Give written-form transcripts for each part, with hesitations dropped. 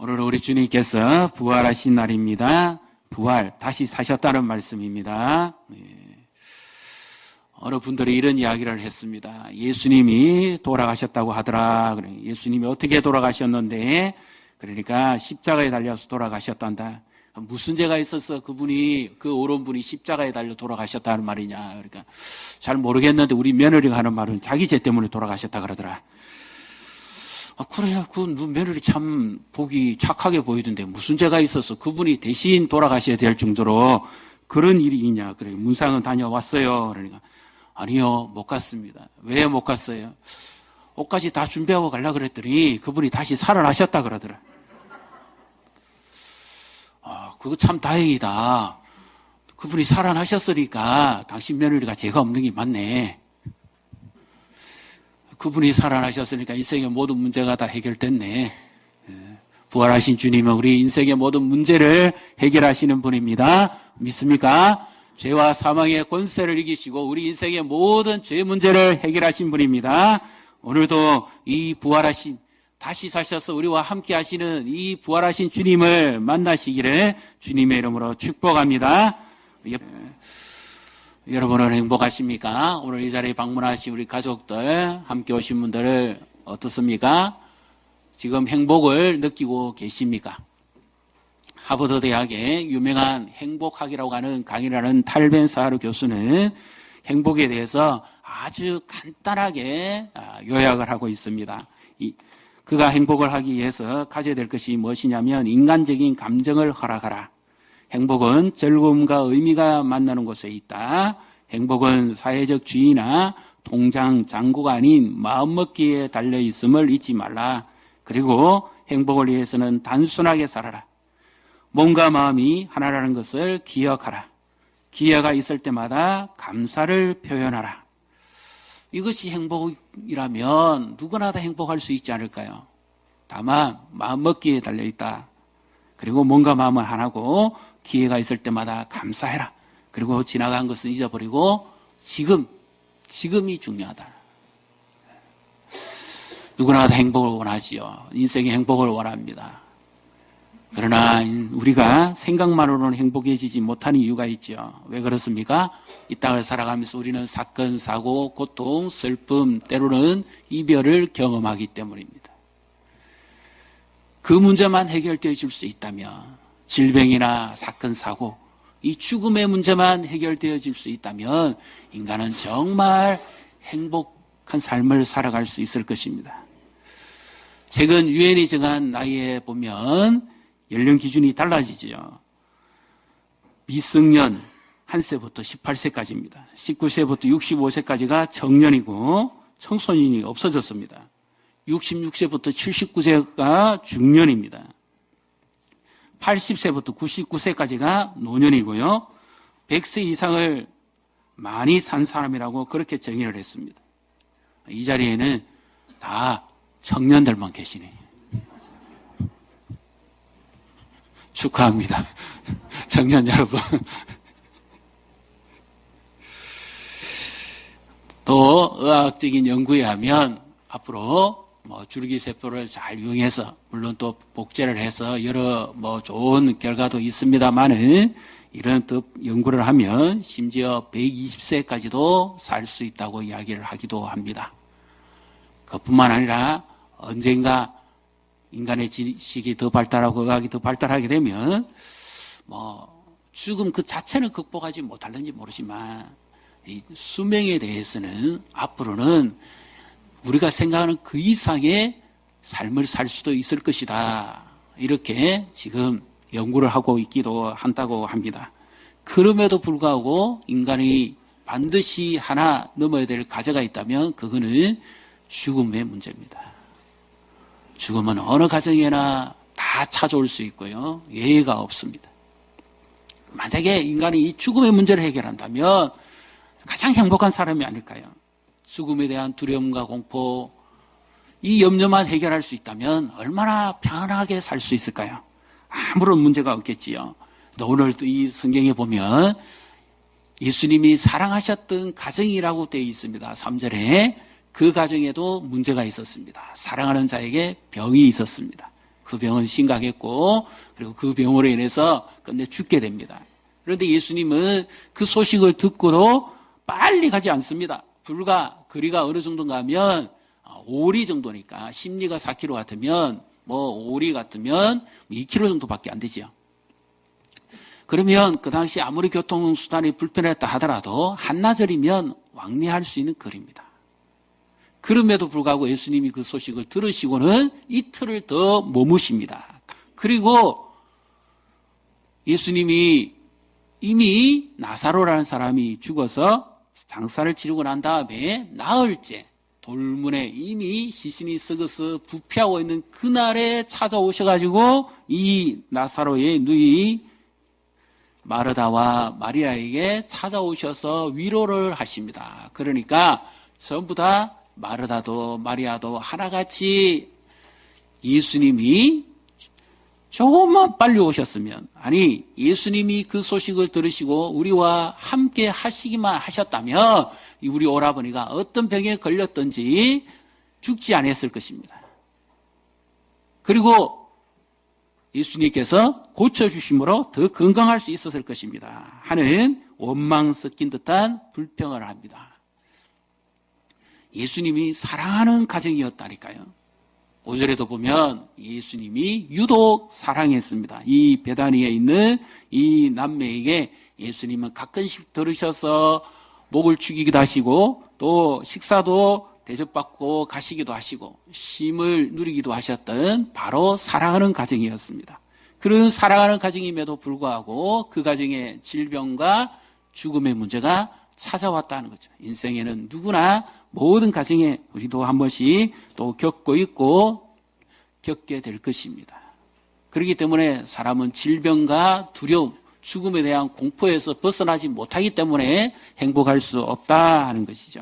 오늘 우리 주님께서 부활하신 날입니다. 부활, 다시 사셨다는 말씀입니다. 어느 분들이 이런 이야기를 했습니다. 예수님이 돌아가셨다고 하더라. 예수님이 어떻게 돌아가셨는데, 그러니까 십자가에 달려서 돌아가셨단다. 무슨 죄가 있어서 그분이, 그 옳은 분이 십자가에 달려 돌아가셨다는 말이냐. 그러니까 잘 모르겠는데 우리 며느리가 하는 말은 자기 죄 때문에 돌아가셨다 그러더라. 그래요. 그 며느리 참 보기 착하게 보이던데 무슨 죄가 있어서 그분이 대신 돌아가셔야 될 정도로 그런 일이 있냐. 그래. 문상은 다녀왔어요. 그러니까 아니요, 못 갔습니다. 왜 못 갔어요? 옷까지 다 준비하고 가려고 그랬더니 그분이 다시 살아나셨다 그러더라. 그거 참 다행이다. 그분이 살아나셨으니까 당신 며느리가 죄가 없는 게 맞네. 그분이 살아나셨으니까 인생의 모든 문제가 다 해결됐네. 부활하신 주님은 우리 인생의 모든 문제를 해결하시는 분입니다. 믿습니까? 죄와 사망의 권세를 이기시고 우리 인생의 모든 죄 문제를 해결하신 분입니다. 오늘도 이 부활하신, 다시 사셔서 우리와 함께 하시는 이 부활하신 주님을 만나시기를 주님의 이름으로 축복합니다. 여러분은 행복하십니까? 오늘 이 자리에 방문하신 우리 가족들, 함께 오신 분들 어떻습니까? 지금 행복을 느끼고 계십니까? 하버드 대학의 유명한 행복학이라고 하는 강의를 하는 탈 벤 사하르 교수는 행복에 대해서 아주 간단하게 요약을 하고 있습니다. 그가 행복을 하기 위해서 가져야 될 것이 무엇이냐면 인간적인 감정을 허락하라. 행복은 즐거움과 의미가 만나는 곳에 있다. 행복은 사회적 주의나 통장 잔고가 아닌 마음먹기에 달려있음을 잊지 말라. 그리고 행복을 위해서는 단순하게 살아라. 몸과 마음이 하나라는 것을 기억하라. 기회가 있을 때마다 감사를 표현하라. 이것이 행복이라면 누구나 다 행복할 수 있지 않을까요? 다만 마음먹기에 달려있다. 그리고 몸과 마음은 하나고 기회가 있을 때마다 감사해라. 그리고 지나간 것은 잊어버리고 지금이 중요하다. 누구나 다 행복을 원하지요. 인생의 행복을 원합니다. 그러나 우리가 생각만으로는 행복해지지 못하는 이유가 있죠. 왜 그렇습니까? 이 땅을 살아가면서 우리는 사건, 사고, 고통, 슬픔, 때로는 이별을 경험하기 때문입니다. 그 문제만 해결되어 줄 수 있다면, 질병이나 사건, 사고, 이 죽음의 문제만 해결되어질 수 있다면 인간은 정말 행복한 삶을 살아갈 수 있을 것입니다. 최근 유엔이 정한 나이에 보면 연령 기준이 달라지죠. 미성년 1세부터 18세까지입니다. 19세부터 65세까지가 청년이고 청소년이 없어졌습니다. 66세부터 79세가 중년입니다. 80세부터 99세까지가 노년이고요. 100세 이상을 많이 산 사람이라고 그렇게 정의를 했습니다. 이 자리에는 다 청년들만 계시네요. 축하합니다. 청년 여러분. 또 의학적인 연구에 하면 앞으로 줄기세포를 잘 이용해서 물론 또 복제를 해서 여러 좋은 결과도 있습니다만은 이런 또 연구를 하면 심지어 120세까지도 살 수 있다고 이야기를 하기도 합니다. 그뿐만 아니라 언젠가 인간의 지식이 더 발달하고 의학이 더 발달하게 되면 죽음 그 자체는 극복하지 못할는지 모르지만 이 수명에 대해서는 앞으로는 우리가 생각하는 그 이상의 삶을 살 수도 있을 것이다. 이렇게 지금 연구를 하고 있기도 한다고 합니다. 그럼에도 불구하고 인간이 반드시 하나 넘어야 될 과제가 있다면 그거는 죽음의 문제입니다. 죽음은 어느 가정에나 다 찾아올 수 있고요. 예외가 없습니다. 만약에 인간이 이 죽음의 문제를 해결한다면 가장 행복한 사람이 아닐까요? 죽음에 대한 두려움과 공포, 이 염려만 해결할 수 있다면 얼마나 편안하게 살 수 있을까요? 아무런 문제가 없겠지요. 오늘 이 성경에 보면 예수님이 사랑하셨던 가정이라고 되어 있습니다. 3절에 그 가정에도 문제가 있었습니다. 사랑하는 자에게 병이 있었습니다. 그 병은 심각했고 그리고 그 병으로 인해서 끝내 죽게 됩니다. 그런데 예수님은 그 소식을 듣고도 빨리 가지 않습니다. 불과 거리가 어느 정도인가 하면 오리 정도니까 심리가 4km 같으면 오리 같으면 2km 정도밖에 안 되죠. 그러면 그 당시 아무리 교통수단이 불편했다 하더라도 한나절이면 왕래할 수 있는 거리입니다. 그럼에도 불구하고 예수님이 그 소식을 들으시고는 이틀을 더 머무십니다. 그리고 예수님이 이미 나사로라는 사람이 죽어서 장사를 치르고 난 다음에 나흘째 돌문에 이미 시신이 썩어서 부패하고 있는 그날에 찾아오셔가지고 이 나사로의 누이 마르다와 마리아에게 찾아오셔서 위로를 하십니다. 그러니까 전부 다 마르다도 마리아도 하나같이 예수님이 조금만 빨리 오셨으면, 아니 예수님이 그 소식을 들으시고 우리와 함께 하시기만 하셨다면 우리 오라버니가 어떤 병에 걸렸든지 죽지 않았을 것입니다. 그리고 예수님께서 고쳐주심으로 더 건강할 수 있었을 것입니다 하는 원망 섞인 듯한 불평을 합니다. 예수님이 사랑하는 가정이었다니까요. 5절에도 보면 예수님이 유독 사랑했습니다. 이 베다니에 있는 이 남매에게 예수님은 가끔씩 들으셔서 목을 축이기도 하시고 또 식사도 대접받고 가시기도 하시고 쉼을 누리기도 하셨던 바로 사랑하는 가정이었습니다. 그런 사랑하는 가정임에도 불구하고 그 가정에 질병과 죽음의 문제가 찾아왔다는 거죠. 인생에는 누구나 모든 가정에 우리도 한 번씩 또 겪고 있고 겪게 될 것입니다. 그렇기 때문에 사람은 질병과 두려움, 죽음에 대한 공포에서 벗어나지 못하기 때문에 행복할 수 없다 하는 것이죠.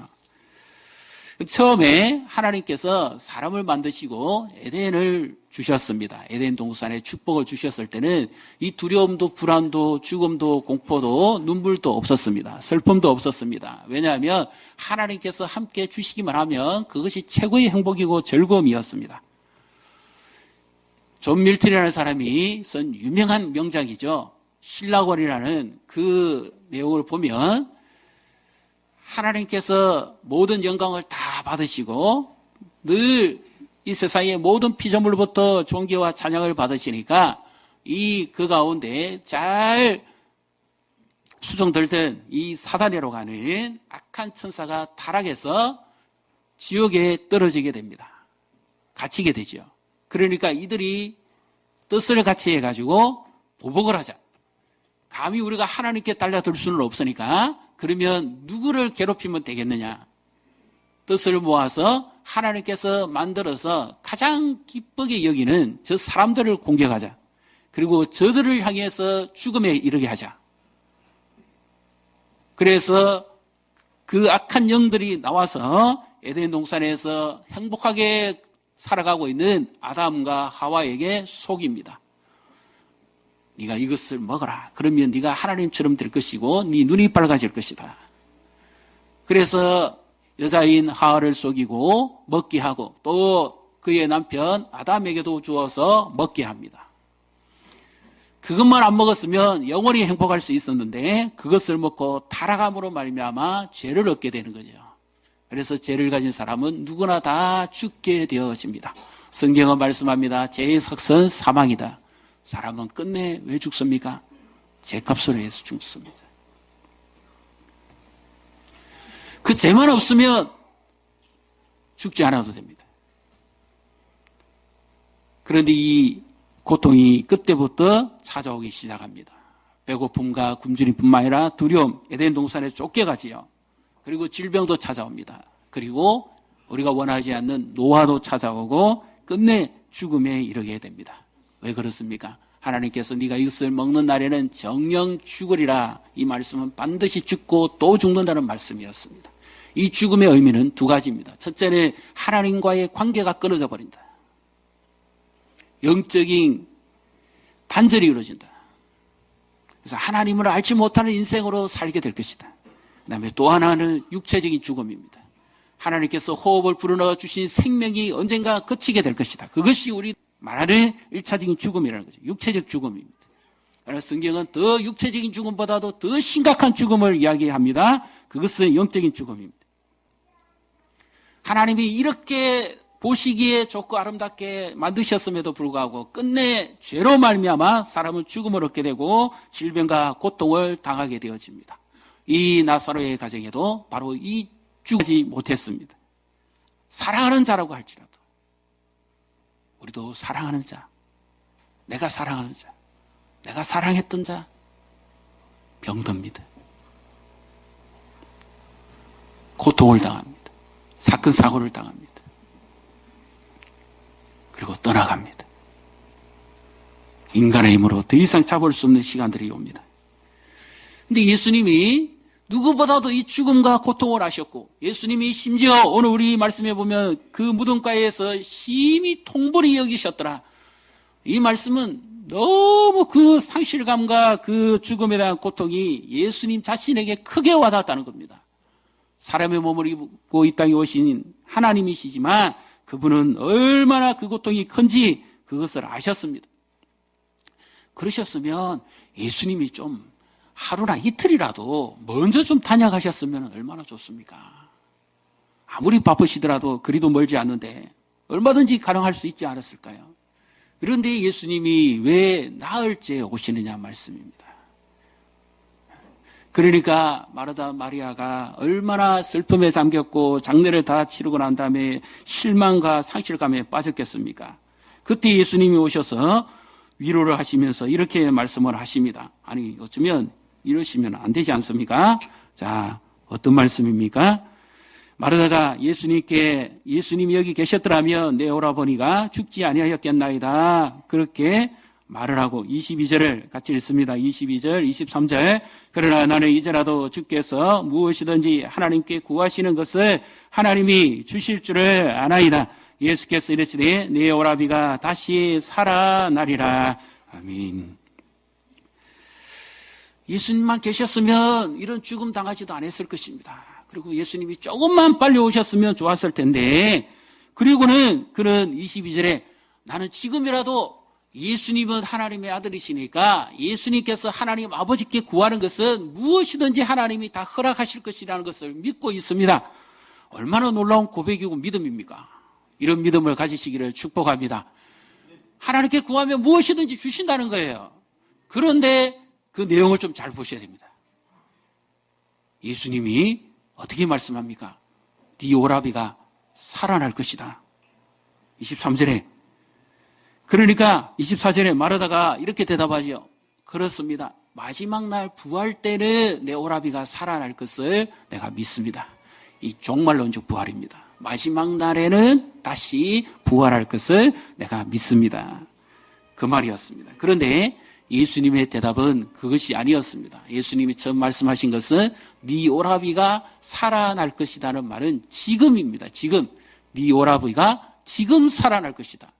처음에 하나님께서 사람을 만드시고 에덴을 주셨습니다. 에덴 동산에 축복을 주셨을 때는 이 두려움도 불안도 죽음도 공포도 눈물도 없었습니다. 슬픔도 없었습니다. 왜냐하면 하나님께서 함께 주시기만 하면 그것이 최고의 행복이고 즐거움이었습니다. 존 밀턴이라는 사람이 쓴 유명한 명작이죠. 신라권이라는 그 내용을 보면 하나님께서 모든 영광을 다 받으시고 늘 이 세상의 모든 피조물로부터 존귀와 찬양을 받으시니까 그 가운데 잘 수종들던 이 사단이라고 하는 악한 천사가 타락해서 지옥에 떨어지게 됩니다. 갇히게 되죠. 그러니까 이들이 뜻을 같이 해가지고 보복을 하자. 감히 우리가 하나님께 달려들 수는 없으니까 그러면 누구를 괴롭히면 되겠느냐. 뜻을 모아서 하나님께서 만들어서 가장 기쁘게 여기는 저 사람들을 공격하자. 그리고 저들을 향해서 죽음에 이르게 하자. 그래서 그 악한 영들이 나와서 에덴 동산에서 행복하게 살아가고 있는 아담과 하와에게 속입니다. 네가 이것을 먹어라. 그러면 네가 하나님처럼 될 것이고 네 눈이 밝아질 것이다. 그래서 여자인 하와를 속이고 먹게 하고 또 그의 남편 아담에게도 주어서 먹게 합니다. 그것만 안 먹었으면 영원히 행복할 수 있었는데 그것을 먹고 타락함으로 말미암아 죄를 얻게 되는 거죠. 그래서 죄를 가진 사람은 누구나 다 죽게 되어집니다. 성경은 말씀합니다. 죄의 석선 사망이다. 사람은 끝내 왜 죽습니까? 죄값으로 해서 죽습니다. 그 죄만 없으면 죽지 않아도 됩니다. 그런데 이 고통이 그때부터 찾아오기 시작합니다. 배고픔과 굶주림뿐만 아니라 두려움, 에덴 동산에 쫓겨가지요. 그리고 질병도 찾아옵니다. 그리고 우리가 원하지 않는 노화도 찾아오고 끝내 죽음에 이르게 됩니다. 왜 그렇습니까? 하나님께서 네가 이것을 먹는 날에는 정령 죽으리라. 이 말씀은 반드시 죽고 또 죽는다는 말씀이었습니다. 이 죽음의 의미는 두 가지입니다. 첫째는 하나님과의 관계가 끊어져 버린다. 영적인 단절이 이루어진다. 그래서 하나님을 알지 못하는 인생으로 살게 될 것이다. 그 다음에 또 하나는 육체적인 죽음입니다. 하나님께서 호흡을 불어넣어 주신 생명이 언젠가 그치게 될 것이다. 그것이 우리 말하는 1차적인 죽음이라는 거죠. 육체적 죽음입니다. 그래서 성경은 더 육체적인 죽음보다도 더 심각한 죽음을 이야기합니다. 그것은 영적인 죽음입니다. 하나님이 이렇게 보시기에 좋고 아름답게 만드셨음에도 불구하고 끝내 죄로 말미암아 사람은 죽음을 얻게 되고 질병과 고통을 당하게 되어집니다. 이 나사로의 가정에도 바로 이 죽지 못했습니다. 사랑하는 자라고 할지라도 우리도 사랑하는 자, 내가 사랑하는 자, 내가 사랑했던 자 병듭니다. 고통을 당합니다. 사건 사고를 당합니다. 그리고 떠나갑니다. 인간의 힘으로 더 이상 잡을 수 없는 시간들이 옵니다. 근데 예수님이 누구보다도 이 죽음과 고통을 아셨고, 예수님이 심지어 오늘 우리 말씀에 보면 그 무덤가에서 심히 통불히 여기셨더라. 이 말씀은 너무 그 상실감과 그 죽음에 대한 고통이 예수님 자신에게 크게 와닿았다는 겁니다. 사람의 몸을 입고 이 땅에 오신 하나님이시지만 그분은 얼마나 그 고통이 큰지 그것을 아셨습니다. 그러셨으면 예수님이 좀 하루나 이틀이라도 먼저 좀 다녀가셨으면 얼마나 좋습니까? 아무리 바쁘시더라도 그리도 멀지 않는데 얼마든지 가능할 수 있지 않았을까요? 그런데 예수님이 왜 나흘째 오시느냐 말씀입니다. 그러니까 마르다 마리아가 얼마나 슬픔에 잠겼고 장례를 다 치르고 난 다음에 실망과 상실감에 빠졌겠습니까? 그때 예수님이 오셔서 위로를 하시면서 이렇게 말씀을 하십니다. 아니 어쩌면 이러시면 안 되지 않습니까? 자, 어떤 말씀입니까? 마르다가 예수님이 여기 계셨더라면 내 오라버니가 죽지 아니하였겠나이다. 그렇게 말을 하고 22절을 같이 읽습니다. 22절, 23절. 그러나 나는 이제라도 주께서 무엇이든지 하나님께 구하시는 것을 하나님이 주실 줄을 아나이다. 예수께서 이르시되 내 오라비가 다시 살아나리라. 아멘. 예수님만 계셨으면 이런 죽음 당하지도 않았을 것입니다. 그리고 예수님이 조금만 빨리 오셨으면 좋았을 텐데, 그리고는 그는 22절에 나는 지금이라도 예수님은 하나님의 아들이시니까 예수님께서 하나님 아버지께 구하는 것은 무엇이든지 하나님이 다 허락하실 것이라는 것을 믿고 있습니다. 얼마나 놀라운 고백이고 믿음입니까? 이런 믿음을 가지시기를 축복합니다. 하나님께 구하면 무엇이든지 주신다는 거예요. 그런데 그 내용을 좀 잘 보셔야 됩니다. 예수님이 어떻게 말씀합니까? 네 오라비가 살아날 것이다. 23절에. 그러니까 24절에 마르다가 이렇게 대답하죠. 그렇습니다. 마지막 날 부활 때는 내 오라비가 살아날 것을 내가 믿습니다. 이 종말론적 부활입니다. 마지막 날에는 다시 부활할 것을 내가 믿습니다. 그 말이었습니다. 그런데 예수님의 대답은 그것이 아니었습니다. 예수님이 처음 말씀하신 것은 네 오라비가 살아날 것이라는 말은 지금입니다. 지금 네 오라비가 지금 살아날 것이다.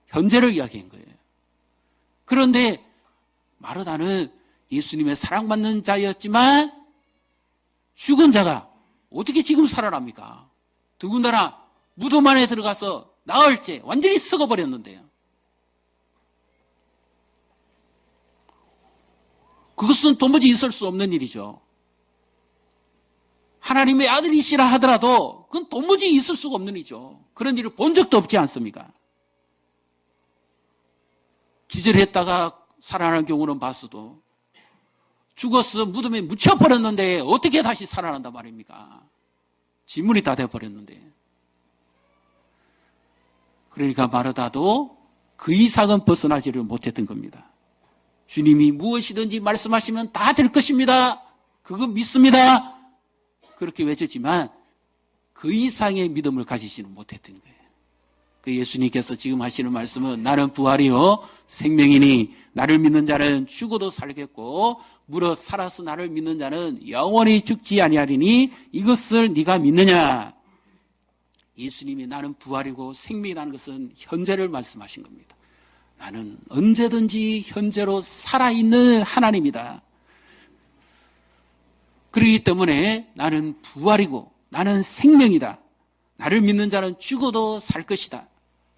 현재를 이야기한 거예요. 그런데 마르다는 예수님의 사랑받는 자였지만 죽은 자가 어떻게 지금 살아납니까? 더군다나 무덤 안에 들어가서 나흘째 완전히 썩어버렸는데요. 그것은 도무지 있을 수 없는 일이죠. 하나님의 아들이시라 하더라도 그건 도무지 있을 수가 없는 일이죠. 그런 일을 본 적도 없지 않습니까? 기절했다가 살아나는 경우는 봤어도 죽어서 무덤에 묻혀버렸는데 어떻게 다시 살아난단 말입니까? 질문이 다 돼버렸는데. 그러니까 마르다도 그 이상은 벗어나지를 못했던 겁니다. 주님이 무엇이든지 말씀하시면 다 될 것입니다. 그거 믿습니다. 그렇게 외쳤지만 그 이상의 믿음을 가지지는 못했던 거예요. 그 예수님께서 지금 하시는 말씀은 나는 부활이요 생명이니 나를 믿는 자는 죽어도 살겠고 무릇 살아서 나를 믿는 자는 영원히 죽지 아니하리니 이것을 네가 믿느냐. 예수님이 나는 부활이고 생명이라는 것은 현재를 말씀하신 겁니다. 나는 언제든지 현재로 살아있는 하나님이다. 그렇기 때문에 나는 부활이고 나는 생명이다. 나를 믿는 자는 죽어도 살 것이다.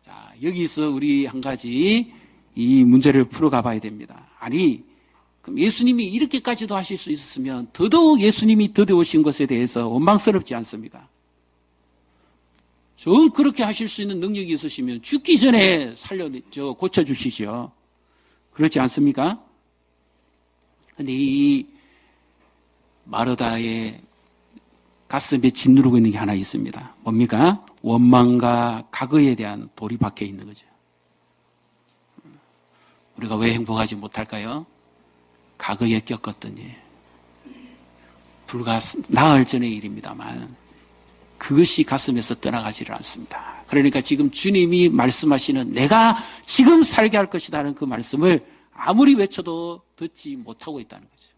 자, 여기서 우리 한 가지 이 문제를 풀어가 봐야 됩니다. 아니, 그럼 예수님이 이렇게까지도 하실 수 있었으면 더더욱 예수님이 더디오신 것에 대해서 원망스럽지 않습니까? 정 그렇게 하실 수 있는 능력이 있으시면 죽기 전에 고쳐주시죠. 그렇지 않습니까? 근데 이 마르다의 가슴에 짓누르고 있는 게 하나 있습니다. 뭡니까? 원망과 과거에 대한 돌이 박혀 있는 거죠. 우리가 왜 행복하지 못할까요? 과거에 겪었던 일. 불과 나흘 전의 일입니다만 그것이 가슴에서 떠나가지를 않습니다. 그러니까 지금 주님이 말씀하시는 내가 지금 살게 할 것이라는 그 말씀을 아무리 외쳐도 듣지 못하고 있다는 거죠.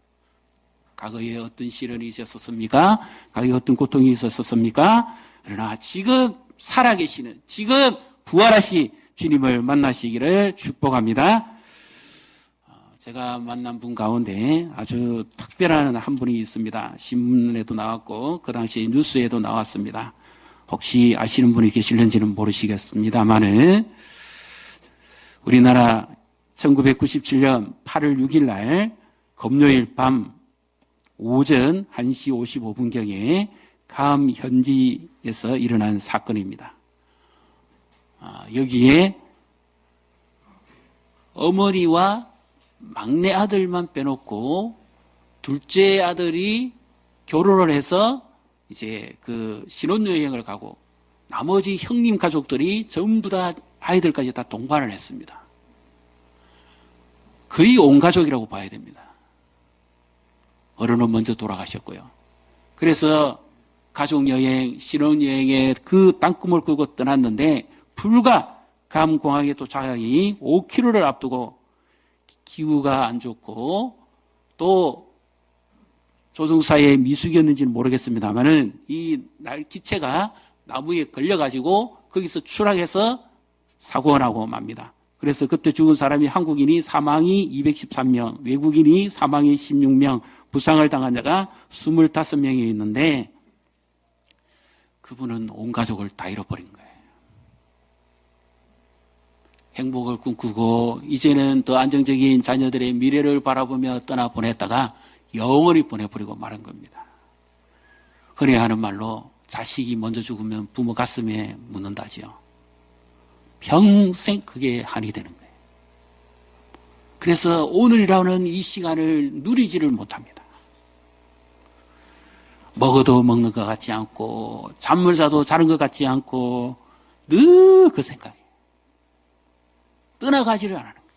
과거에 어떤 시련이 있었습니까? 과거에 어떤 고통이 있었습니까? 그러나 지금 살아계시는, 지금 부활하신 주님을 만나시기를 축복합니다. 제가 만난 분 가운데 아주 특별한 한 분이 있습니다. 신문에도 나왔고 그 당시 뉴스에도 나왔습니다. 혹시 아시는 분이 계실는지는 모르시겠습니다만은 우리나라 1997년 8월 6일 날 금요일 밤 오전 1시 55분경에 감 현지에서 일어난 사건입니다. 여기에 어머니와 막내 아들만 빼놓고 둘째 아들이 결혼을 해서 이제 그 신혼여행을 가고 나머지 형님 가족들이 전부 다 아이들까지 다 동반을 했습니다. 거의 온 가족이라고 봐야 됩니다. 어른은 먼저 돌아가셨고요. 그래서 가족여행, 신혼여행에 그 땅꿈을 꾸고 떠났는데 불과 감공항에 도착하기 5km를 앞두고 기후가 안 좋고 또 조종사의 미숙이었는지는 모르겠습니다만은 이 기체가 나무에 걸려가지고 거기서 추락해서 사고가 나고 맙니다. 그래서 그때 죽은 사람이 한국인이 사망이 213명, 외국인이 사망이 16명, 부상을 당한 자가 25명이 있는데 그분은 온 가족을 다 잃어버린 거예요. 행복을 꿈꾸고 이제는 더 안정적인 자녀들의 미래를 바라보며 떠나보냈다가 영원히 보내버리고 마는 겁니다. 흔히 하는 말로 자식이 먼저 죽으면 부모 가슴에 묻는다지요. 평생 그게 한이 되는 거예요. 그래서 오늘이라는 이 시간을 누리지를 못합니다. 먹어도 먹는 것 같지 않고 잠을 자도 자는 것 같지 않고 늘 그 생각이 떠나가지를 않는 거예요.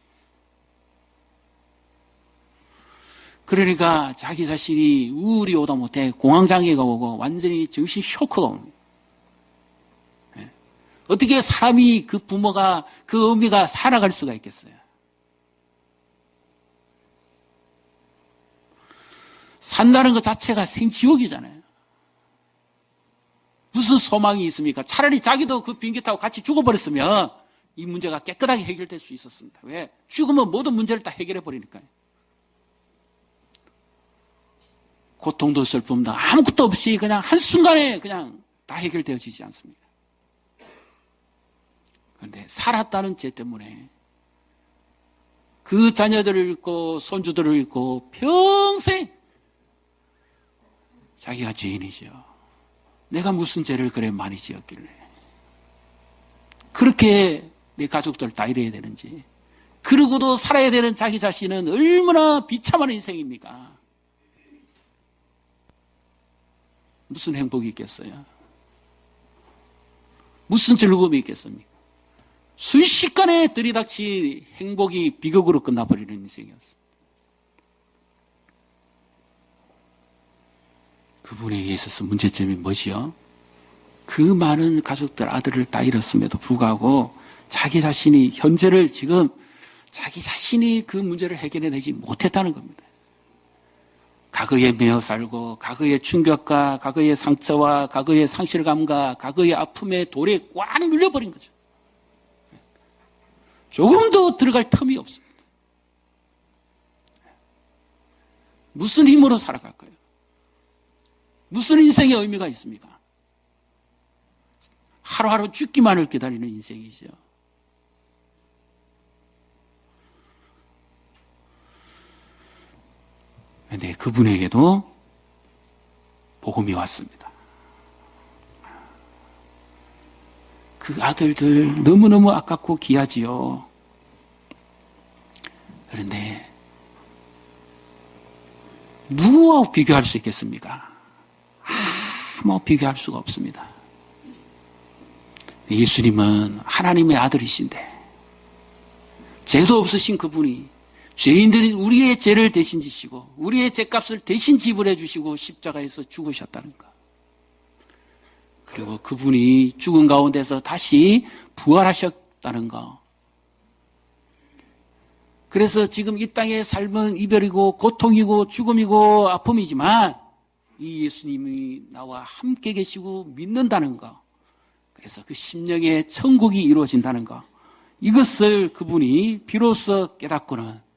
그러니까 자기 자신이 우울이 오다 못해 공황장애가 오고 완전히 정신 쇼크가 옵니다. 어떻게 사람이 그 부모가 그 어미가 살아갈 수가 있겠어요? 산다는 것 자체가 생지옥이잖아요. 무슨 소망이 있습니까? 차라리 자기도 그 비행기 타고 같이 죽어버렸으면 이 문제가 깨끗하게 해결될 수 있었습니다. 왜? 죽으면 모든 문제를 다 해결해 버리니까요. 고통도 슬픔도 아무것도 없이 그냥 한순간에 그냥 다 해결되어지지 않습니까? 그런데 살았다는 죄 때문에 그 자녀들을 잃고 손주들을 잃고 평생 자기가 죄인이죠. 내가 무슨 죄를 그래 많이 지었길래 그렇게 내 가족들 다 잃어야 되는지, 그러고도 살아야 되는 자기 자신은 얼마나 비참한 인생입니까? 무슨 행복이 있겠어요? 무슨 즐거움이 있겠습니까? 순식간에 들이닥친 행복이 비극으로 끝나버리는 인생이었습니다. 그분에게 있어서 문제점이 뭐지요? 그 많은 가족들, 아들을 다 잃었음에도 불구하고 자기 자신이 현재를 지금 자기 자신이 그 문제를 해결해내지 못했다는 겁니다. 과거에 매어 살고 과거의 충격과 과거의 상처와 과거의 상실감과 과거의 아픔의 돌에 꽉 눌려버린 거죠. 조금 더 들어갈 틈이 없습니다. 무슨 힘으로 살아갈까요? 무슨 인생의 의미가 있습니까? 하루하루 죽기만을 기다리는 인생이죠. 그런데 그분에게도 복음이 왔습니다. 그 아들들 너무너무 아깝고 귀하지요. 그런데 누구와 비교할 수 있겠습니까? 아무 비교할 수가 없습니다. 예수님은 하나님의 아들이신데 죄도 없으신 그분이 죄인들이 우리의 죄를 대신 지시고 우리의 죄값을 대신 지불해 주시고 십자가에서 죽으셨다는 것. 그리고 그분이 죽은 가운데서 다시 부활하셨다는 것. 그래서 지금 이 땅의 삶은 이별이고 고통이고 죽음이고 아픔이지만 이 예수님이 나와 함께 계시고 믿는다는 것. 그래서 그 심령의 천국이 이루어진다는 것. 이것을 그분이 비로소 깨닫고는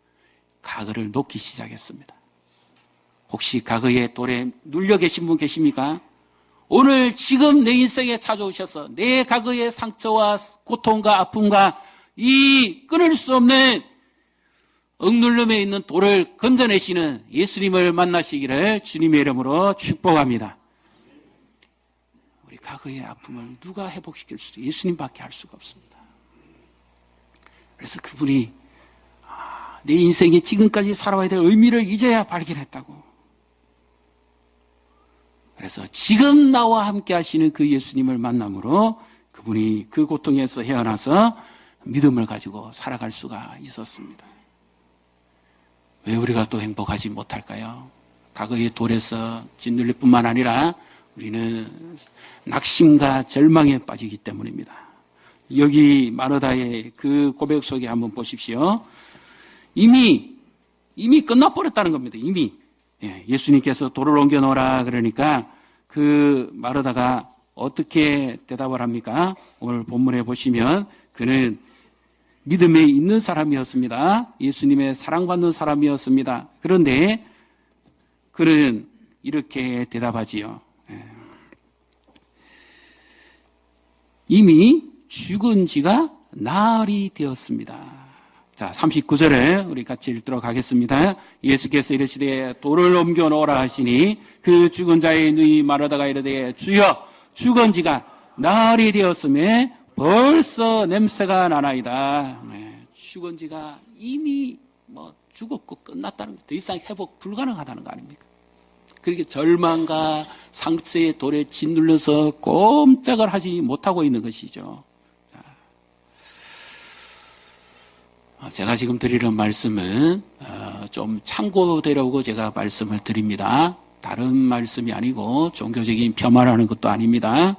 과거를 놓기 시작했습니다. 혹시 과거에 돌에 눌려 계신 분 계십니까? 오늘 지금 내 인생에 찾아오셔서 내 과거의 상처와 고통과 아픔과 이 끊을 수 없는 억눌림에 있는 돌을 건져내시는 예수님을 만나시기를 주님의 이름으로 축복합니다. 우리 과거의 아픔을 누가 회복시킬 수도 예수님밖에 할 수가 없습니다. 그래서 그분이 내 인생에 지금까지 살아와야 될 의미를 이제야 발견했다고. 그래서 지금 나와 함께 하시는 그 예수님을 만남으로 그분이 그 고통에서 헤어나서 믿음을 가지고 살아갈 수가 있었습니다. 왜 우리가 또 행복하지 못할까요? 과거의 돌에서 짓눌릴 뿐만 아니라 우리는 낙심과 절망에 빠지기 때문입니다. 여기 마르다의 그 고백 속에 한번 보십시오. 이미 끝나버렸다는 겁니다. 이미. 예수님께서 돌을 옮겨 놓으라 그러니까 그 마르다가 어떻게 대답을 합니까? 오늘 본문에 보시면 그는 믿음에 있는 사람이었습니다. 예수님의 사랑받는 사람이었습니다. 그런데 그는 이렇게 대답하지요. 이미 죽은 지가 나흘이 되었습니다. 자, 39절에 우리 같이 읽도록 하겠습니다. 예수께서 이르시되 돌을 옮겨 놓으라 하시니 그 죽은 자의 누이 마르다가 이르되 주여 죽은 지가 나흘이 되었음에 벌써 냄새가 나나이다. 죽은 지가 이미 죽었고 끝났다는 거, 더 이상 회복 불가능하다는 거 아닙니까? 그렇게 절망과 상처의 돌에 짓눌려서 꼼짝을 하지 못하고 있는 것이죠. 제가 지금 드리는 말씀은 좀 참고되려고 제가 말씀을 드립니다. 다른 말씀이 아니고 종교적인 폄하라는 것도 아닙니다.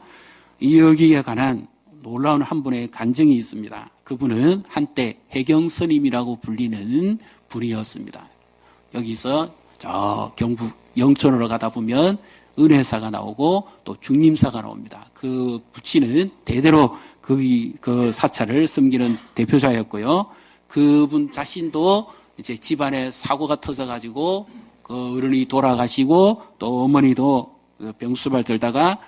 여기에 관한 놀라운 한 분의 간증이 있습니다. 그분은 한때 해경스님이라고 불리는 분이었습니다. 여기서 저 경북 영천으로 가다 보면 은혜사가 나오고 또 중림사가 나옵니다. 그 부치는 대대로 그 사찰을 섬기는 대표자였고요. 그분 자신도 이제 집안에 사고가 터져가지고 그 어른이 돌아가시고 또 어머니도 병수발 들다가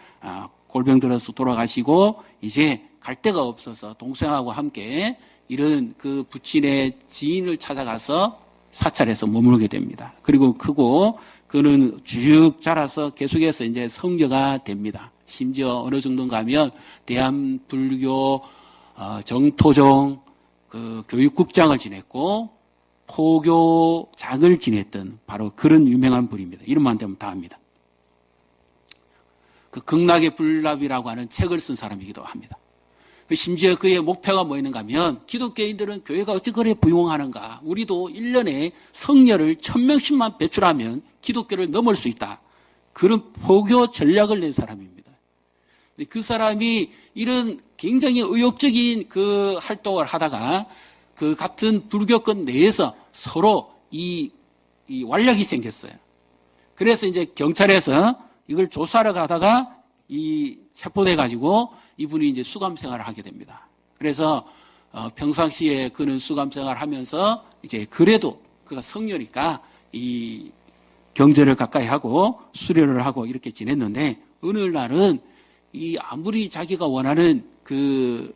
골병 들어서 돌아가시고 이제 갈 데가 없어서 동생하고 함께 이런 그 부친의 지인을 찾아가서 사찰에서 머물게 됩니다. 그리고 크고 그는 쭉 자라서 계속해서 이제 성녀가 됩니다. 심지어 어느 정도인가 하면 대한불교 정토종 그 교육국장을 지냈고 포교장을 지냈던 바로 그런 유명한 분입니다. 이름만 되면 다 압니다. 그 극락의 불납이라고 하는 책을 쓴 사람이기도 합니다. 심지어 그의 목표가 뭐였는가 하면 기독교인들은 교회가 어찌 그래 부용하는가. 우리도 1년에 성녀를 1000명씩만 배출하면 기독교를 넘을 수 있다. 그런 포교 전략을 낸 사람입니다. 그 사람이 이런 굉장히 의욕적인 그 활동을 하다가 그 같은 불교권 내에서 서로 이 완력이 생겼어요. 그래서 이제 경찰에서 이걸 조사하러 가다가 체포돼가지고 이분이 이제 수감 생활을 하게 됩니다. 그래서 평상시에 그는 수감 생활을 하면서 이제 그래도 그가 성녀니까 이 경전을 가까이 하고 수련을 하고 이렇게 지냈는데 어느 날은 아무리 자기가 원하는 그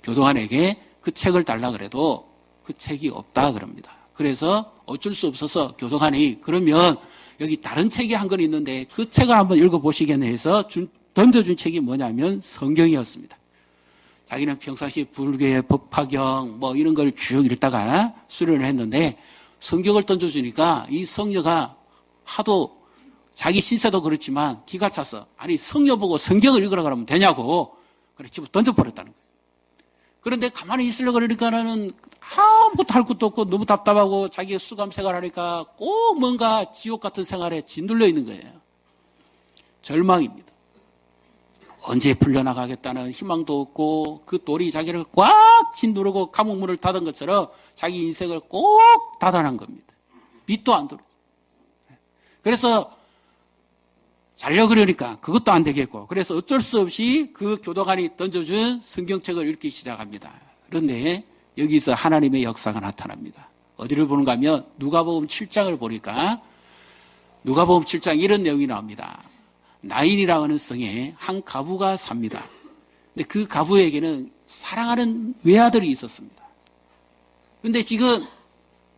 교도관에게 그 책을 달라 그래도 그 책이 없다 그럽니다. 그래서 어쩔 수 없어서 교도관이 그러면 여기 다른 책이 한 권 있는데 그 책을 한번 읽어보시겠네 해서 던져준 책이 뭐냐면 성경이었습니다. 자기는 평상시 불교의 법화경 뭐 이런 걸 쭉 읽다가 수련을 했는데 성경을 던져주니까 이 성녀가 하도 자기 신세도 그렇지만 기가 차서 아니 성녀 보고 성경을 읽으라 그러면 되냐고 그래 집어 던져버렸다는 거예요. 그런데 가만히 있으려고 그러니까는 아무것도 할 것도 없고 너무 답답하고 자기가 수감생활하니까 꼭 뭔가 지옥 같은 생활에 짓눌려 있는 거예요. 절망입니다. 언제 풀려나가겠다는 희망도 없고 그 돌이 자기를 꽉 짓누르고 감옥문을 닫은 것처럼 자기 인생을 꼭 닫아난 겁니다. 빛도 안 들어오죠. 그래서 자려 그러니까 그것도 안 되겠고 그래서 어쩔 수 없이 그 교도관이 던져준 성경책을 읽기 시작합니다. 그런데 여기서 하나님의 역사가 나타납니다. 어디를 보는가 하면 누가복음 7장을 보니까 누가복음 7장 이런 내용이 나옵니다. 나인이라고 하는 성에 한 가부가 삽니다. 근데 그 가부에게는 사랑하는 외아들이 있었습니다. 그런데 지금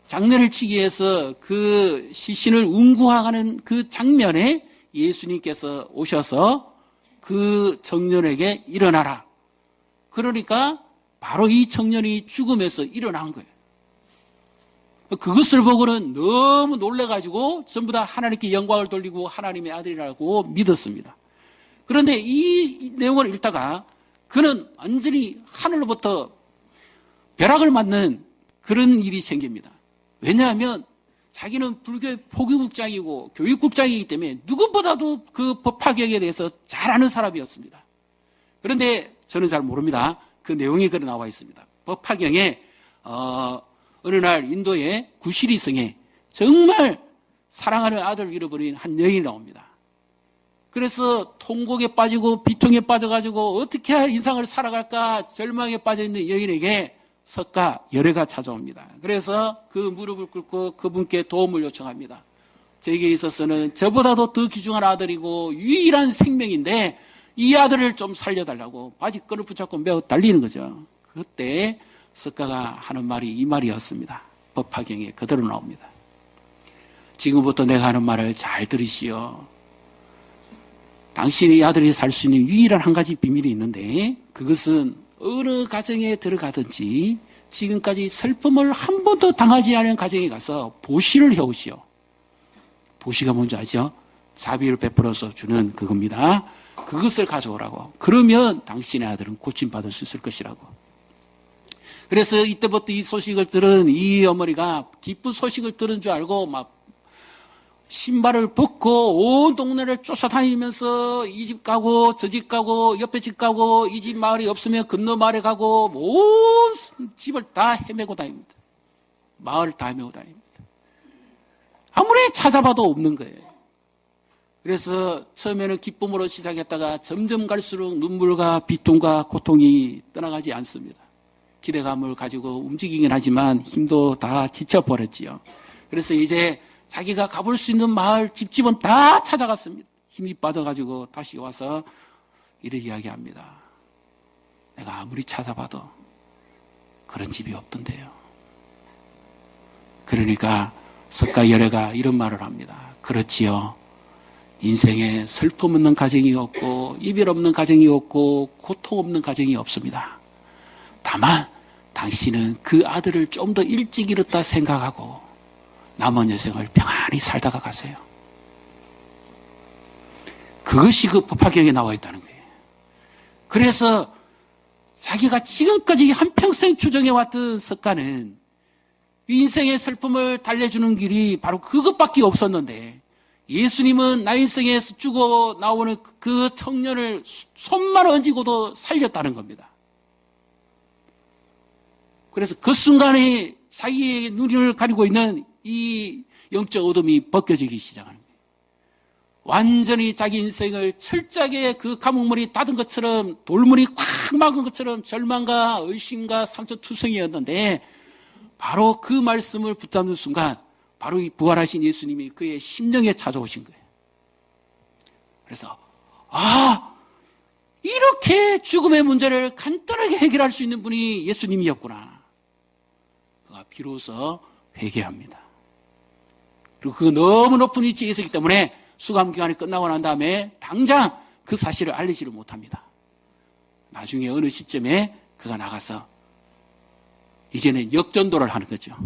장례를 치기 위해서 그 시신을 운구하는 그 장면에 예수님께서 오셔서 그 청년에게 일어나라. 그러니까 바로 이 청년이 죽음에서 일어난 거예요. 그것을 보고는 너무 놀래가지고 전부 다 하나님께 영광을 돌리고 하나님의 아들이라고 믿었습니다. 그런데 이 내용을 읽다가 그는 완전히 하늘로부터 벼락을 맞는 그런 일이 생깁니다. 왜냐하면 자기는 불교의 포교국장이고 교육국장이기 때문에 누구보다도 그 법화경에 대해서 잘 아는 사람이었습니다. 그런데 저는 잘 모릅니다. 그 내용이 그래 나와 있습니다. 법화경에 어느 날 인도의 구시리성에 정말 사랑하는 아들을 잃어버린 한 여인이 나옵니다. 그래서 통곡에 빠지고 비통에 빠져가지고 어떻게 인생을 살아갈까 절망에 빠져있는 여인에게 석가 열애가 찾아옵니다. 그래서 그 무릎을 꿇고 그분께 도움을 요청합니다. 제게 있어서는 저보다도 더 귀중한 아들이고 유일한 생명인데 이 아들을 좀 살려달라고 바지끈을 붙잡고 매어 달리는 거죠. 그때 석가가 하는 말이 이 말이었습니다. 법화경에 그대로 나옵니다. 지금부터 내가 하는 말을 잘 들으시오. 당신의 아들이 살 수 있는 유일한 한 가지 비밀이 있는데 그것은 어느 가정에 들어가든지 지금까지 슬픔을 한 번도 당하지 않은 가정에 가서 보시를 해오시오. 보시가 뭔지 아죠? 자비를 베풀어서 주는 그겁니다. 그것을 가져오라고. 그러면 당신의 아들은 고침받을 수 있을 것이라고. 그래서 이때부터 이 소식을 들은 이 어머니가 기쁜 소식을 들은 줄 알고 막 신발을 벗고 온 동네를 쫓아다니면서 이 집 가고 저 집 가고 옆에 집 가고 이 집 마을이 없으면 건너 마을에 가고 온 집을 다 헤매고 다닙니다. 마을을 다 헤매고 다닙니다. 아무리 찾아봐도 없는 거예요. 그래서 처음에는 기쁨으로 시작했다가 점점 갈수록 눈물과 비통과 고통이 떠나가지 않습니다. 기대감을 가지고 움직이긴 하지만 힘도 다 지쳐버렸지요. 그래서 이제 자기가 가볼 수 있는 마을, 집집은 다 찾아갔습니다. 힘이 빠져가지고 다시 와서 이렇게 이야기합니다. 내가 아무리 찾아봐도 그런 집이 없던데요. 그러니까 석가 열애가 이런 말을 합니다. 그렇지요. 인생에 슬픔 없는 가정이 없고 이별 없는 가정이 없고 고통 없는 가정이 없습니다. 다만 당신은 그 아들을 좀 더 일찍 잃었다 생각하고 남은 여생을 평안히 살다가 가세요. 그것이 그 법화경에 나와 있다는 거예요. 그래서 자기가 지금까지 한평생 추정해왔던 석가는 인생의 슬픔을 달래주는 길이 바로 그것밖에 없었는데 예수님은 나인성에서 죽어 나오는 그 청년을 손만 얹고도 살렸다는 겁니다. 그래서 그 순간에 자기의 눈을 가리고 있는 이 영적 어둠이 벗겨지기 시작하는 거예요. 완전히 자기 인생을 철저하게 그 감옥문이 닫은 것처럼 돌문이 꽉 막은 것처럼 절망과 의심과 상처투성이었는데 바로 그 말씀을 붙잡는 순간 바로 이 부활하신 예수님이 그의 심령에 찾아오신 거예요. 그래서 이렇게 죽음의 문제를 간단하게 해결할 수 있는 분이 예수님이었구나. 그가 비로소 회개합니다. 그리고 그 너무 높은 위치에 있었기 때문에 수감기간이 끝나고 난 다음에 당장 그 사실을 알리지를 못합니다. 나중에 어느 시점에 그가 나가서 이제는 역전도를 하는 거죠.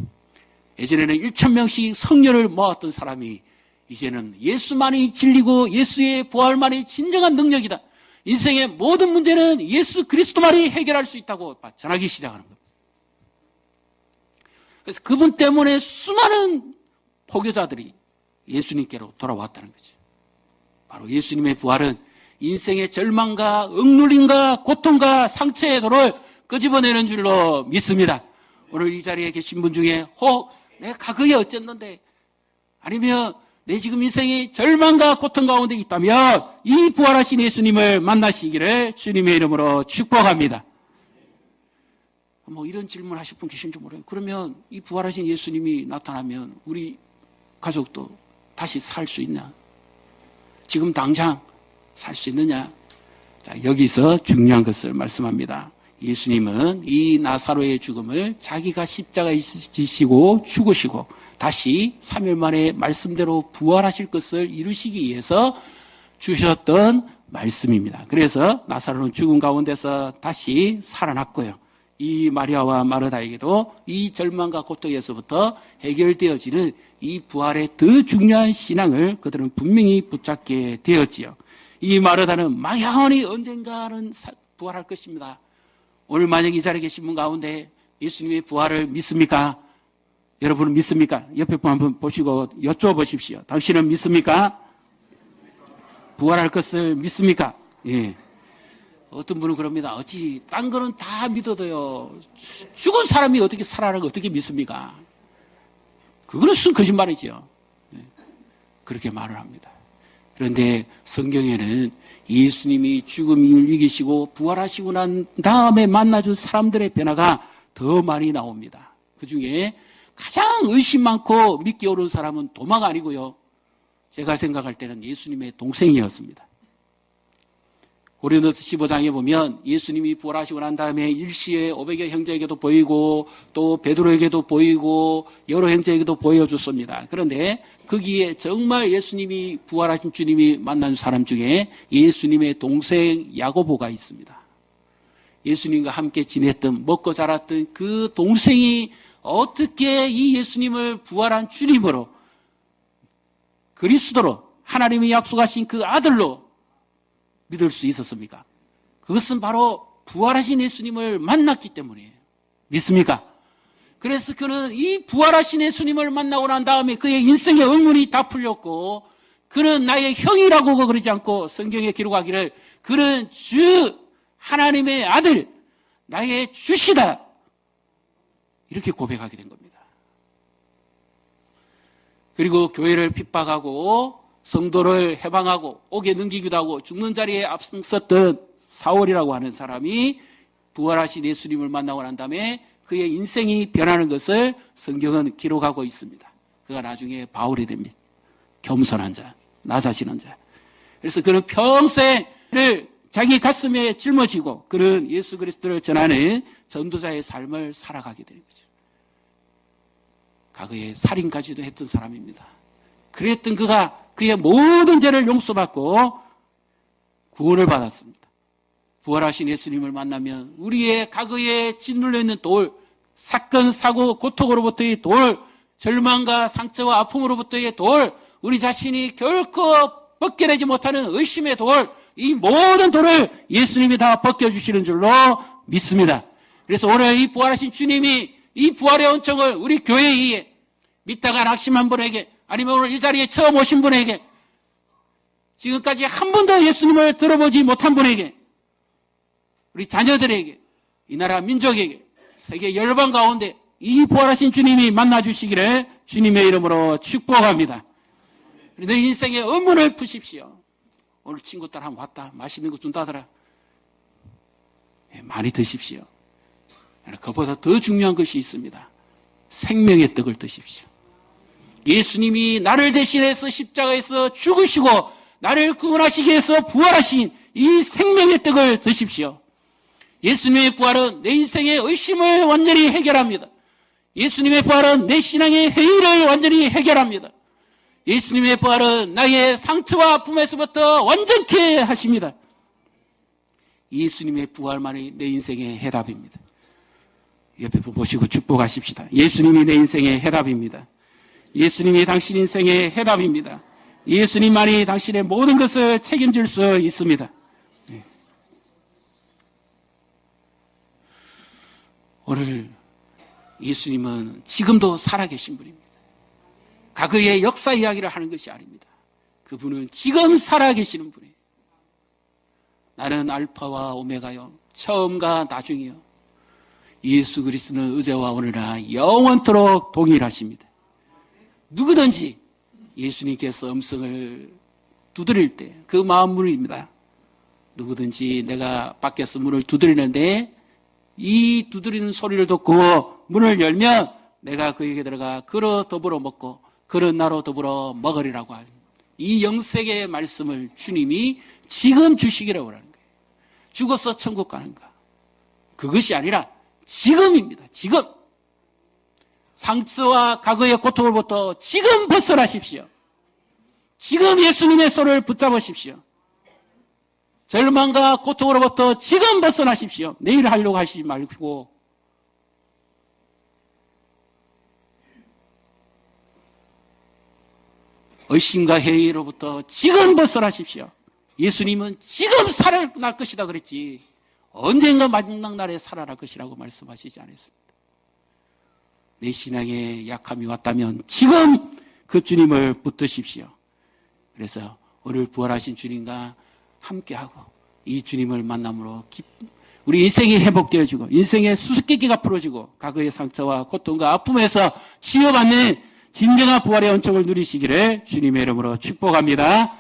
예전에는 1,000명씩 성녀를 모았던 사람이 이제는 예수만이 진리고 예수의 부활만이 진정한 능력이다. 인생의 모든 문제는 예수 그리스도만이 해결할 수 있다고 전하기 시작하는 겁니다. 그래서 그분 때문에 수많은 포교자들이 예수님께로 돌아왔다는 거죠. 바로 예수님의 부활은 인생의 절망과 억눌림과 고통과 상처의 돌을 끄집어내는 줄로 믿습니다. 오늘 이 자리에 계신 분 중에 혹 내 과거에 어쨌는데 아니면 내 지금 인생의 절망과 고통 가운데 있다면 이 부활하신 예수님을 만나시기를 주님의 이름으로 축복합니다. 뭐 이런 질문 하실 분 계신지 모르겠어요. 그러면 이 부활하신 예수님이 나타나면 우리 가족도 다시 살 수 있나? 지금 당장 살 수 있느냐? 자, 여기서 중요한 것을 말씀합니다. 예수님은 이 나사로의 죽음을 자기가 십자가에 지시고 죽으시고 다시 3일 만에 말씀대로 부활하실 것을 이루시기 위해서 주셨던 말씀입니다. 그래서 나사로는 죽음 가운데서 다시 살아났고요. 이 마리아와 마르다에게도 이 절망과 고통에서부터 해결되어지는 이 부활의 더 중요한 신앙을 그들은 분명히 붙잡게 되었지요. 이 마르다는 막연히 언젠가는 부활할 것입니다. 오늘 만약 이 자리에 계신 분 가운데 예수님의 부활을 믿습니까? 여러분은 믿습니까? 옆에 분 한번 보시고 여쭤보십시오. 당신은 믿습니까? 부활할 것을 믿습니까? 예. 어떤 분은 그럽니다. 어찌 딴 거는 다 믿어도요. 죽은 사람이 어떻게 살아나는 걸 어떻게 믿습니까? 그거는 순 거짓말이죠. 예. 그렇게 말을 합니다. 그런데 성경에는 예수님이 죽음을 이기시고 부활하시고 난 다음에 만나준 사람들의 변화가 더 많이 나옵니다. 그중에 가장 의심 많고 믿기 어려운 사람은 도마가 아니고요. 제가 생각할 때는 예수님의 동생이었습니다. 고린도서 15장에 보면 예수님이 부활하시고 난 다음에 일시에 500여 형제에게도 보이고 또 베드로에게도 보이고 여러 형제에게도 보여줬습니다. 그런데 거기에 정말 예수님이 부활하신 주님이 만난 사람 중에 예수님의 동생 야고보가 있습니다. 예수님과 함께 지냈던 먹고 자랐던 그 동생이 어떻게 이 예수님을 부활한 주님으로 그리스도로 하나님이 약속하신 그 아들로 믿을 수 있었습니까? 그것은 바로 부활하신 예수님을 만났기 때문이에요. 믿습니까? 그래서 그는 이 부활하신 예수님을 만나고 난 다음에 그의 인생의 의문이 다 풀렸고 그는 나의 형이라고 그러지 않고 성경에 기록하기를 그는 주 하나님의 아들 나의 주시다 이렇게 고백하게 된 겁니다. 그리고 교회를 핍박하고 성도를 해방하고 옥에 넘기기도 하고 죽는 자리에 앞섰던 사울이라고 하는 사람이 부활하신 예수님을 만나고 난 다음에 그의 인생이 변하는 것을 성경은 기록하고 있습니다. 그가 나중에 바울이 됩니다. 겸손한 자, 낮아지는 자. 그래서 그는 평생을 자기 가슴에 짊어지고 그는 예수 그리스도를 전하는 전도자의 삶을 살아가게 되는 거죠. 과거에 살인까지도 했던 사람입니다. 그랬던 그가 그의 모든 죄를 용서받고 구원을 받았습니다. 부활하신 예수님을 만나면 우리의 과거에 짓눌려 있는 돌, 사건, 사고, 고통으로부터의 돌, 절망과 상처와 아픔으로부터의 돌, 우리 자신이 결코 벗겨내지 못하는 의심의 돌, 이 모든 돌을 예수님이 다 벗겨주시는 줄로 믿습니다. 그래서 오늘 이 부활하신 주님이 이 부활의 은총을 우리 교회에 믿다가 낙심한 분에게 아니면 오늘 이 자리에 처음 오신 분에게 지금까지 한 번도 예수님을 들어보지 못한 분에게 우리 자녀들에게 이 나라 민족에게 세계 열방 가운데 이 부활하신 주님이 만나주시기를 주님의 이름으로 축복합니다. 내 인생의 의문을 푸십시오. 오늘 친구들 한번 왔다 맛있는 거 준다더라. 많이 드십시오. 그보다 더 중요한 것이 있습니다. 생명의 떡을 드십시오. 예수님이 나를 대신해서 십자가에서 죽으시고 나를 구원하시기 위해서 부활하신 이 생명의 떡을 드십시오. 예수님의 부활은 내 인생의 의심을 완전히 해결합니다. 예수님의 부활은 내 신앙의 해이를 완전히 해결합니다. 예수님의 부활은 나의 상처와 아픔에서부터 완전케 하십니다. 예수님의 부활만이 내 인생의 해답입니다. 옆에 보시고 축복하십시다. 예수님이 내 인생의 해답입니다. 예수님이 당신 인생의 해답입니다. 예수님만이 당신의 모든 것을 책임질 수 있습니다. 오늘 예수님은 지금도 살아계신 분입니다. 과거의 역사 이야기를 하는 것이 아닙니다. 그분은 지금 살아계시는 분이에요. 나는 알파와 오메가요, 처음과 나중이요. 예수 그리스도는 어제와 오늘나 영원토록 동일하십니다. 누구든지 예수님께서 음성을 두드릴 때 그 마음 문입니다. 누구든지 내가 밖에서 문을 두드리는데 이 두드리는 소리를 듣고 문을 열면 내가 그에게 들어가 그로 더불어 먹고 그런 나로 더불어 먹으리라고 하는 이 영생의 말씀을 주님이 지금 주시기라고 하는 거예요. 죽어서 천국 가는가? 그것이 아니라 지금입니다. 지금. 상처와 과거의 고통으로부터 지금 벗어나십시오. 지금 예수님의 손을 붙잡으십시오. 절망과 고통으로부터 지금 벗어나십시오. 내일 하려고 하시지 말고. 의심과 회의로부터 지금 벗어나십시오. 예수님은 지금 살아날 것이다 그랬지 언젠가 마지막 날에 살아날 것이라고 말씀하시지 않았습니다. 내 신앙에 약함이 왔다면 지금 그 주님을 붙드십시오. 그래서 오늘 부활하신 주님과 함께하고 이 주님을 만남으로 우리 인생이 회복되어지고 인생의 수수께끼가 풀어지고 과거의 상처와 고통과 아픔에서 치유받는 진정한 부활의恩寵을 누리시기를 주님의 이름으로 축복합니다.